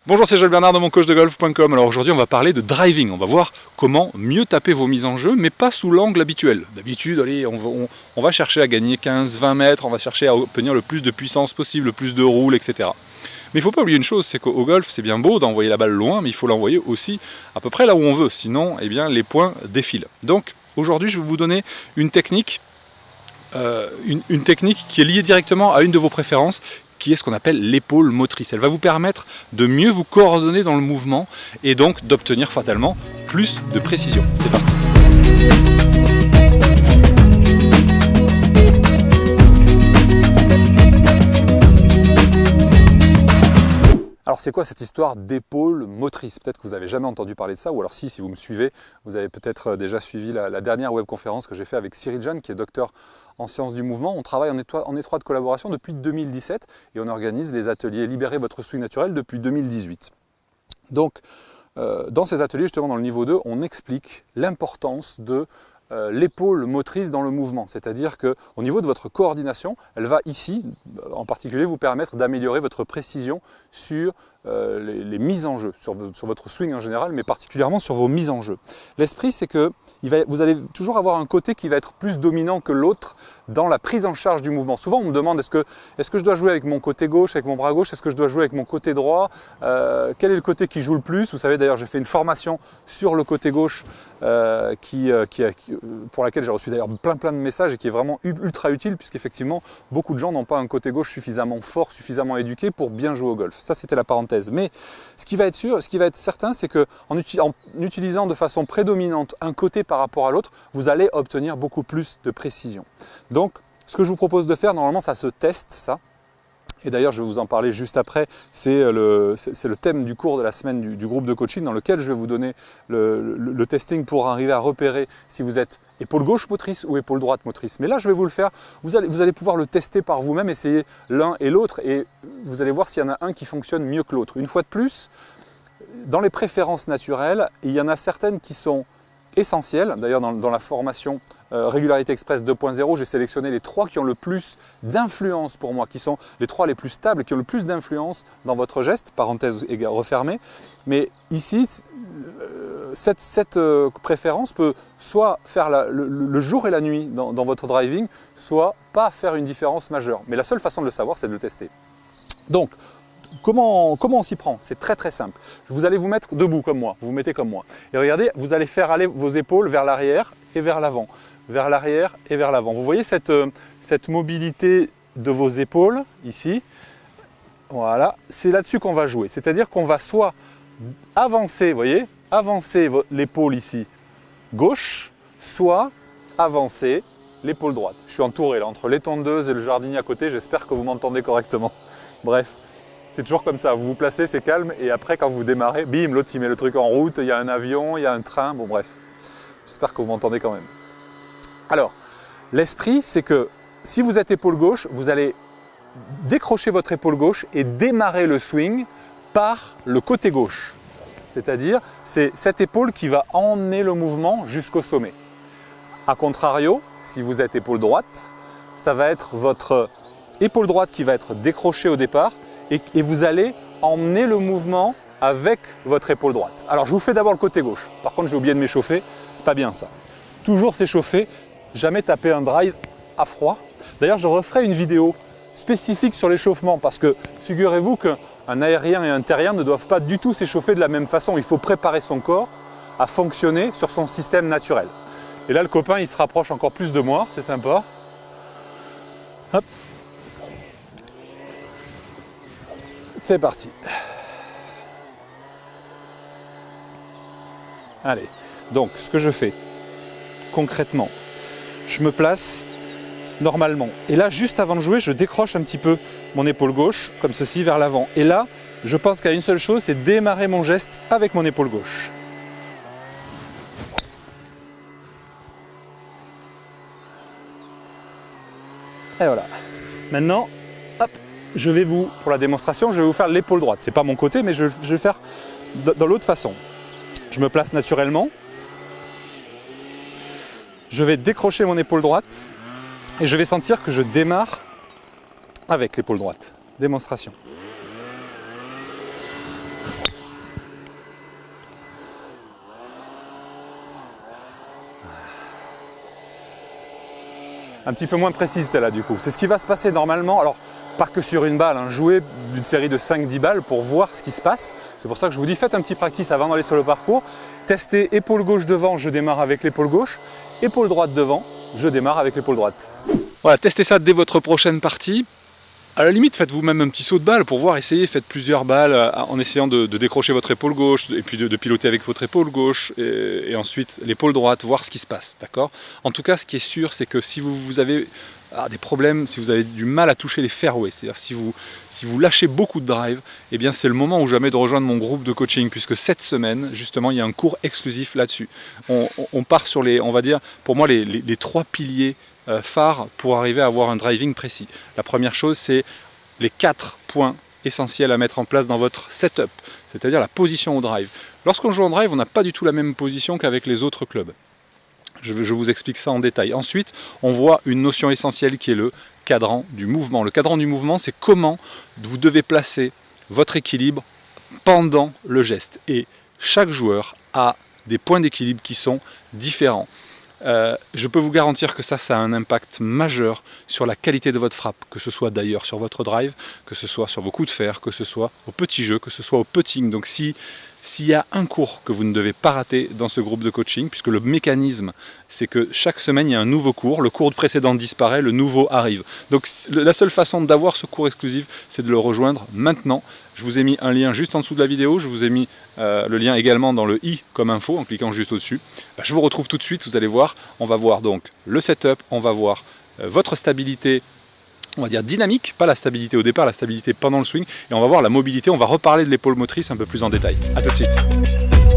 Bonjour, c'est Joël Bernard de moncoachdegolf.com. Alors aujourd'hui on va parler de driving, on va voir comment mieux taper vos mises en jeu, mais pas sous l'angle habituel. D'habitude, allez, on va chercher à gagner 15-20 mètres, on va chercher à obtenir le plus de puissance possible, le plus de roule, etc. Mais il ne faut pas oublier une chose, c'est qu'au golf c'est bien beau d'envoyer la balle loin, mais il faut l'envoyer aussi à peu près là où on veut, sinon eh bien, les points défilent. Donc aujourd'hui je vais vous donner une technique, une technique qui est liée directement à une de vos préférences, qui est ce qu'on appelle l'épaule motrice. Elle va vous permettre de mieux vous coordonner dans le mouvement et donc d'obtenir fatalement plus de précision. C'est parti. Alors c'est quoi cette histoire d'épaule motrice? Peut-être que vous n'avez jamais entendu parler de ça, ou alors si vous me suivez, vous avez peut-être déjà suivi la dernière webconférence que j'ai fait avec Cyril Jeanne, qui est docteur en sciences du mouvement. On travaille en étroite collaboration depuis 2017 et on organise les ateliers Libérez votre swing naturel depuis 2018. Donc dans ces ateliers, justement dans le niveau 2, on explique l'importance de l'épaule motrice dans le mouvement, c'est-à-dire qu'au niveau de votre coordination, elle va ici, en particulier, vous permettre d'améliorer votre précision sur les mises en jeu, sur votre swing en général, mais particulièrement sur vos mises en jeu. L'esprit, c'est que vous allez toujours avoir un côté qui va être plus dominant que l'autre dans la prise en charge du mouvement. Souvent, on me demande est-ce que je dois jouer avec mon côté gauche, avec mon bras gauche, est-ce que je dois jouer avec mon côté droit, quel est le côté qui joue le plus? Vous savez, d'ailleurs, j'ai fait une formation sur le côté gauche pour laquelle j'ai reçu d'ailleurs plein de messages et qui est vraiment ultra utile, puisqu'effectivement, beaucoup de gens n'ont pas un côté gauche suffisamment fort, suffisamment éduqué pour bien jouer au golf. Ça, c'était la parenthèse. Mais ce qui va être sûr, ce qui va être certain, c'est qu'en utilisant de façon prédominante un côté par rapport à l'autre, vous allez obtenir beaucoup plus de précision. Donc, ce que je vous propose de faire, normalement, ça se teste, ça. Et d'ailleurs, je vais vous en parler juste après, c'est le thème du cours de la semaine du groupe de coaching dans lequel je vais vous donner le testing pour arriver à repérer si vous êtes épaule gauche motrice ou épaule droite motrice. Mais là, je vais vous le faire, vous allez pouvoir le tester par vous-même, essayer l'un et l'autre, et vous allez voir s'il y en a un qui fonctionne mieux que l'autre. Une fois de plus, dans les préférences naturelles, il y en a certaines qui sont essentielles. D'ailleurs, dans la formation Régularité Express 2.0, j'ai sélectionné les 3 qui ont le plus d'influence pour moi, qui sont les 3 les plus stables, qui ont le plus d'influence dans votre geste, parenthèse refermée. Mais ici, cette préférence peut soit faire le jour et la nuit dans votre driving, soit pas faire une différence majeure. Mais la seule façon de le savoir, c'est de le tester. Donc, comment on s'y prend? C'est très simple. Vous allez vous mettre debout comme moi, vous vous mettez comme moi. Et regardez, vous allez faire aller vos épaules vers l'arrière et vers l'avant. Vers l'arrière et vers l'avant. Vous voyez cette mobilité de vos épaules ici? Voilà, c'est là-dessus qu'on va jouer. C'est-à-dire qu'on va soit avancer, vous voyez, avancer l'épaule ici gauche, soit avancer l'épaule droite. Je suis entouré là, entre les tondeuses et le jardinier à côté, j'espère que vous m'entendez correctement. Bref. C'est toujours comme ça, vous vous placez, c'est calme, et après quand vous démarrez, bim, l'autre il met le truc en route, il y a un avion, il y a un train, bon bref. J'espère que vous m'entendez quand même. Alors, l'esprit, c'est que si vous êtes épaule gauche, vous allez décrocher votre épaule gauche et démarrer le swing par le côté gauche. C'est-à-dire, c'est cette épaule qui va emmener le mouvement jusqu'au sommet. A contrario, si vous êtes épaule droite, ça va être votre épaule droite qui va être décrochée au départ, et vous allez emmener le mouvement avec votre épaule droite. Alors je vous fais d'abord le côté gauche. Par contre j'ai oublié de m'échauffer, c'est pas bien ça. Toujours s'échauffer, jamais taper un drive à froid. D'ailleurs je referai une vidéo spécifique sur l'échauffement parce que figurez-vous qu'un aérien et un terrien ne doivent pas du tout s'échauffer de la même façon. Il faut préparer son corps à fonctionner sur son système naturel. Et là le copain il se rapproche encore plus de moi, c'est sympa. Hop. C'est parti. Allez, donc ce que je fais concrètement, je me place normalement. Et là, juste avant de jouer, je décroche un petit peu mon épaule gauche, comme ceci, vers l'avant. Et là, je pense qu'à une seule chose, c'est démarrer mon geste avec mon épaule gauche. Et voilà. Maintenant, hop. Pour la démonstration, je vais vous faire l'épaule droite. Ce n'est pas mon côté, mais je vais faire dans l'autre façon. Je me place naturellement. Je vais décrocher mon épaule droite et je vais sentir que je démarre avec l'épaule droite. Démonstration. un petit peu moins précise celle-là du coup. C'est ce qui va se passer normalement. Alors, pas que sur une balle, hein, jouez d'une série de 5-10 balles pour voir ce qui se passe. C'est pour ça que je vous dis, faites un petit practice avant d'aller sur le parcours. Testez épaule gauche devant, je démarre avec l'épaule gauche. Épaule droite devant, je démarre avec l'épaule droite. Voilà, testez ça dès votre prochaine partie. À la limite, faites vous-même un petit saut de balle pour voir, essayez, faites plusieurs balles en essayant de décrocher votre épaule gauche et puis de piloter avec votre épaule gauche et ensuite l'épaule droite, voir ce qui se passe, d'accord? En tout cas, ce qui est sûr, c'est que si vous avez des problèmes, si vous avez du mal à toucher les fairways, c'est-à-dire si vous lâchez beaucoup de drive, eh bien c'est le moment ou jamais de rejoindre mon groupe de coaching, puisque cette semaine, justement, il y a un cours exclusif là-dessus. On part sur les, on va dire, pour moi, les 3 piliers phares pour arriver à avoir un driving précis. La première chose, c'est les 4 points essentiels à mettre en place dans votre setup, c'est-à-dire la position au drive. Lorsqu'on joue en drive, on n'a pas du tout la même position qu'avec les autres clubs. Je vous explique ça en détail. Ensuite, on voit une notion essentielle qui est le cadran du mouvement. Le cadran du mouvement, c'est comment vous devez placer votre équilibre pendant le geste. Et chaque joueur a des points d'équilibre qui sont différents. Je peux vous garantir que ça a un impact majeur sur la qualité de votre frappe, que ce soit d'ailleurs sur votre drive, que ce soit sur vos coups de fer, que ce soit au petit jeu, que ce soit au putting. Donc s'il y a un cours que vous ne devez pas rater dans ce groupe de coaching, puisque le mécanisme, c'est que chaque semaine, il y a un nouveau cours, le cours précédent disparaît, le nouveau arrive. Donc la seule façon d'avoir ce cours exclusif, c'est de le rejoindre maintenant. Je vous ai mis un lien juste en dessous de la vidéo, je vous ai mis le lien également dans le i comme info, en cliquant juste au-dessus. Je vous retrouve tout de suite, vous allez voir, on va voir donc le setup, on va voir votre stabilité, on va dire dynamique, pas la stabilité au départ, la stabilité pendant le swing, et on va voir la mobilité, on va reparler de l'épaule motrice un peu plus en détail. A tout de suite.